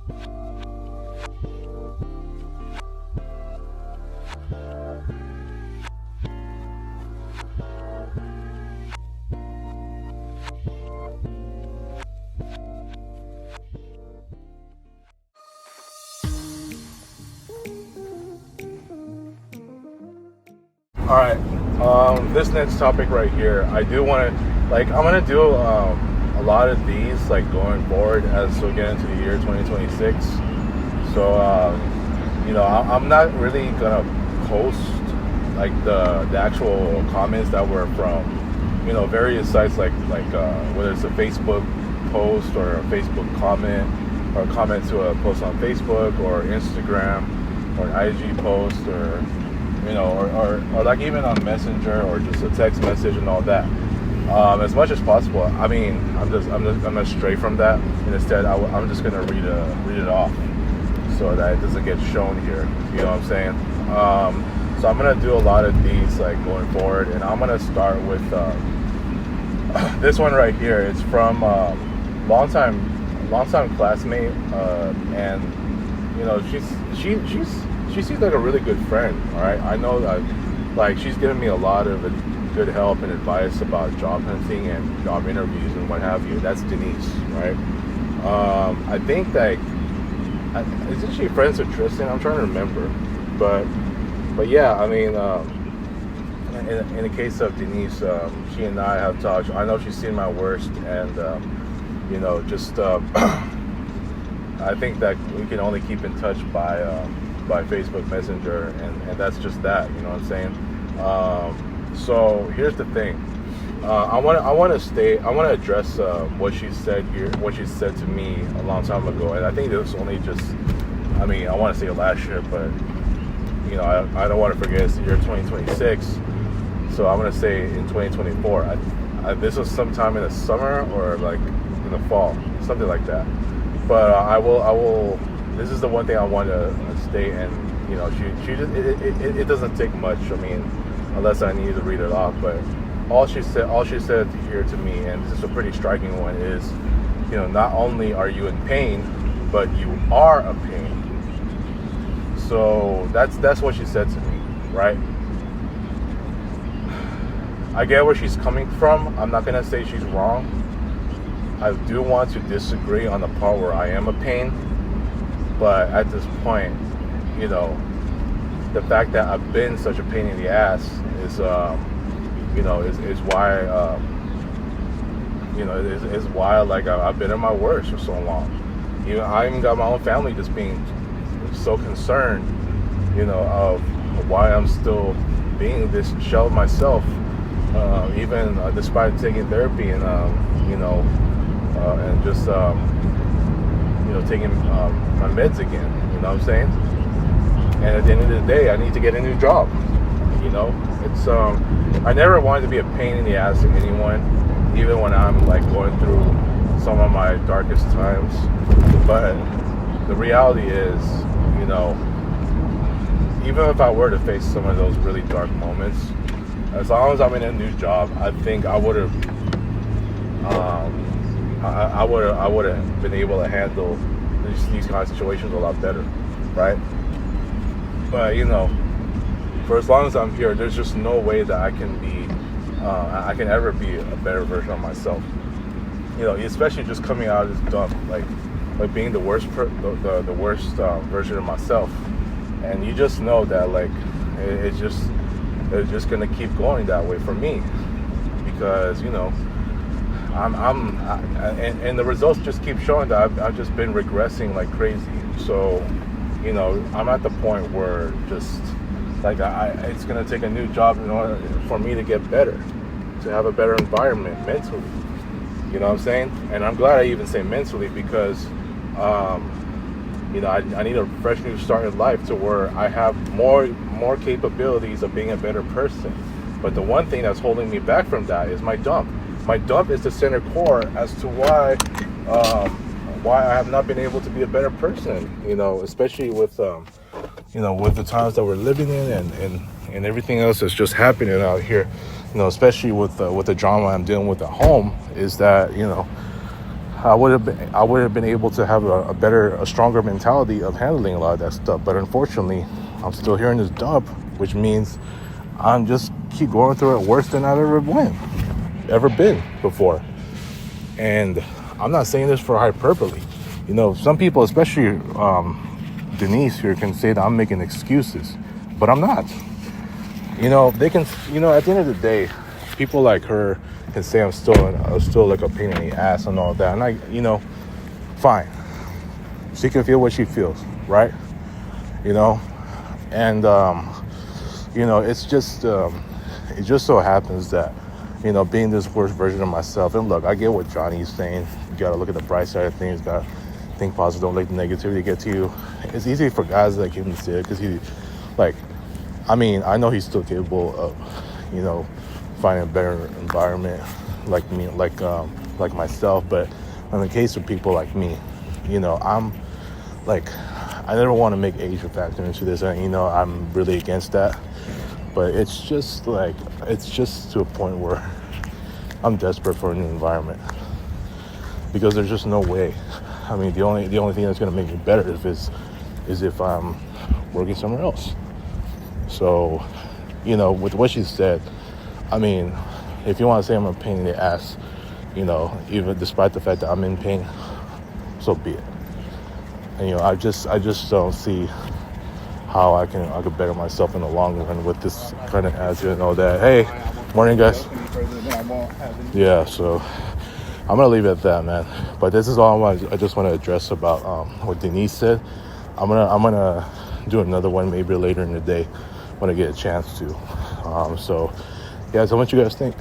All right. This next topic right here, I do want to, I'm going to do a lot of these, going forward as we get into the year 2026. So, I'm not really going to post, the actual comments that were from, various sites, whether it's a Facebook post or a Facebook comment, or a comment to a post on Facebook or Instagram or an IG post, or or even on Messenger or just a text message and all that. As much as possible. I mean, I'm gonna stray from that, and instead I'm just gonna read it off so that it doesn't get shown here. You know what I'm saying? So I'm gonna do a lot of these going forward, and I'm gonna start with this one right here. It's from longtime classmate, and she seems like a really good friend. All right, I know that she's given me a lot of good help and advice about job hunting and job interviews and what have you. That's Denise, right? I think that isn't she friends with Tristan? I'm trying to remember, but yeah, I mean, in the case of Denise, she and I have talked. I know she's seen my worst, and I think that we can only keep in touch by Facebook Messenger, and that's just that. You know what I'm saying? So here's the thing. I want to address what she said here, what she said to me a long time ago, and I think this was only just. I mean, I want to say last year, but I don't want to forget it's the year 2026. So I'm gonna say in 2024. This was sometime in the summer or in the fall, something like that. But I will. This is the one thing I want to state, and she just it doesn't take much. I mean, unless I need to read it off. But all she said here to me, and this is a pretty striking one, is not only are you in pain, but you are a pain. So that's what she said to me, right? I get where she's coming from. I'm not gonna say she's wrong. I do want to disagree on the part where I am a pain, but at this point, the fact that I've been such a pain in the ass is why is why I've been in my worst for so long. I even got my own family just being so concerned, of why I'm still being this shell of myself, even despite taking therapy and and just taking my meds again. You know what I'm saying? And at the end of the day, I need to get a new job. It's I never wanted to be a pain in the ass to anyone, even when I'm going through some of my darkest times. But the reality is, even if I were to face some of those really dark moments, as long as I'm in a new job, I think I would have I would have been able to handle these kind of situations a lot better, right? But for as long as I'm here, there's just no way that I can ever be a better version of myself. Especially just coming out of this dump, like being the worst the worst version of myself, and you just know that it's just gonna keep going that way for me, because and the results just keep showing that I've just been regressing like crazy. So, I'm at the point where just it's gonna take a new job in order for me to get better, to have a better environment mentally. You know what I'm saying? And I'm glad I even say mentally, because I need a fresh new start in life to where I have more capabilities of being a better person. But the one thing that's holding me back from that is my dump. My dump is the center core as to why I have not been able to be a better person. Especially with with the times that we're living in, and everything else that's just happening out here. Especially with the drama I'm dealing with at home, is that I would have been able to have a stronger mentality of handling a lot of that stuff. But unfortunately, I'm still here in this dump, which means I'm just keep going through it worse than I've ever been before. And I'm not saying this for hyperbole. You know, some people, especially Denise here, can say that I'm making excuses, but I'm not. You know, they can. You know, at the end of the day, people like her can say I'm still like a pain in the ass and all that, and fine. She can feel what she feels, right? You know, and it's just it just so happens that being this worst version of myself. And look, I get what Johnny's saying. You gotta look at the bright side of things. Gotta think positive. Don't let the negativity get to you. It's easy for guys like him to say it because I know he's still capable of, finding a better environment like me, like myself. But in the case of people like me, I'm like, I never want to make age a factor into this, and I'm really against that. But it's just to a point where I'm desperate for a new environment because there's just no way. I mean, the only thing that's gonna make me better is if I'm working somewhere else. So, with what she said, I mean, if you want to say I'm a pain in the ass, even despite the fact that I'm in pain, so be it. And I just don't see how I could better myself in the long run with this kind of attitude and all that. Hey, morning guys. Yeah, so I'm gonna leave it at that, man. But this is all I just want to address about what Denise said. I'm gonna do another one maybe later in the day when I get a chance to. So yeah, so what you guys think?